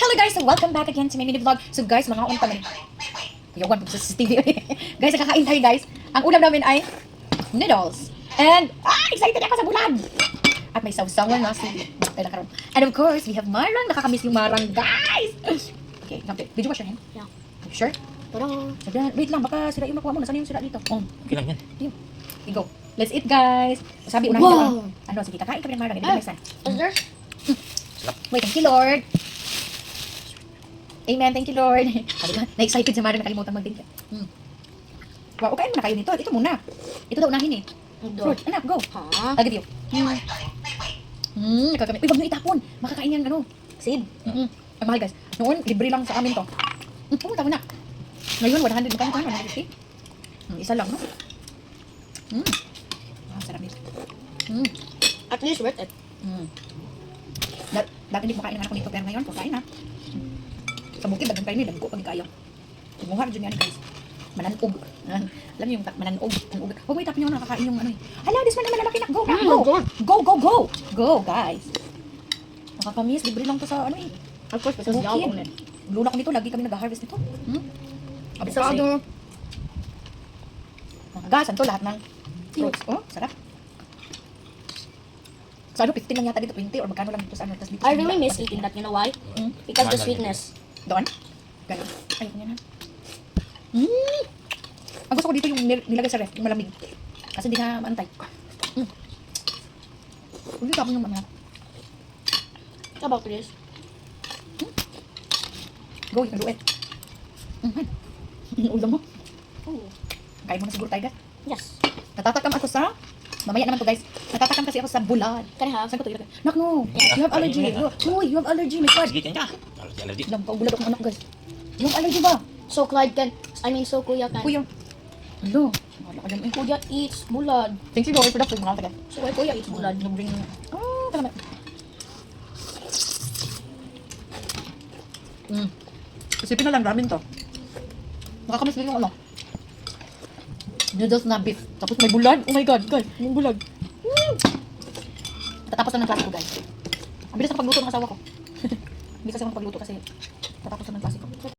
Hello guys, so welcome back again to my mini vlog. So guys, mga unta man. Yawan po sa TV. Guys, kakain tayo guys. Ang ulam namin ay noodles. And excited ako sa bulan. At may sausawan na sili. And of course, we have Marang. Nakakamiss yung Marang, guys. Okay, kapit. Did you wash your hand? Yeah. You sure? Parang, Wait lang, baka sira yung nakuha mo. Nasaan yung sira dito? Oh, Okay lang yan. yun. Okay, go. Let's eat, guys. Sabi, unahin Wow. ka. Ano, sige, kakain kami ng Marang. Hindi ka may san. is there? Wait, thank you, Lord. Amen, thank you, Lord. Sabi ka, na-excited sa Marang, nakalimutan mag-thank you. Wow, okay, muna kayo nito. Ito muna. Ito daw unahin eh. Fruit, anak, go. Ha? I'll give you. Nakakamit. Uy, wag nyo itapon. Makakain yan, ano, seed. Ay, mahal, guys. Noon, libre lang sa amin to. Pumunta mo na. Ngayon, 100. Magkano ka? 150? Isa lang, no? Sarap nito. At least worth it. Dati hindi kumakain ng anak ko nito, pero ngayon, kumakain na. Sa bukid, dagang kayo nila. Dago pag kayo. Tumuha rin yan, guys. Mananog. Alam niyo yung mananog. Huwag mo itapin yung nakakain yung ano eh. Hala, this man naman lalaki na. Go, go. Go, guys. Nakakamiss. Libre lang to sa ano eh. Of course, because Bukid. y'all own it. Lunak nito. Lagi kami nag-harvest nito. Avocado. Gasan to lahat ng fruits. Oh, sarap. Sa ano, 15 lang yata dito, 20 or magkano lang dito sa ano. Tas dito I sa really baba. miss eating that, you know why? Because the sweetness. Doon? Ganun. Ayoko niya na. Ang gusto ko dito yung nilagay sa ref, yung malamig. Kasi hindi na maantay. Ulit ako yung mga. How about this? Go, you can do it. Ulam mo. Oh. Kain mo na siguro tayo, guys. Yes. Natatakam ako sa... Mamaya naman to, guys. Natatakam kasi ako sa bulad. Can I have? Saan ko to ilagay? Nak, no. You have allergy. Uy, you have allergy, my God. Sige, ka. Allergy. Alam, paubulad akong anak, guys. You have allergy ba? So Clyde can, so Kuya can. Kuya. Ano? Wala ka dyan. Kuya eats bulad. Thanks you, for the food. Mga tagal. So why Kuya eats bulad? Bring... tama. Isipin na lang, ramen to. Nakakamiss din yung ano. Noodles na beef. Tapos may bulad. Oh my God, guys. May bulag. Tatapos na ng klase ko, guys. Ang bilis ng pagluto ng asawa ko. Hindi kasi ako pagluto kasi tatapos na ng klase ko.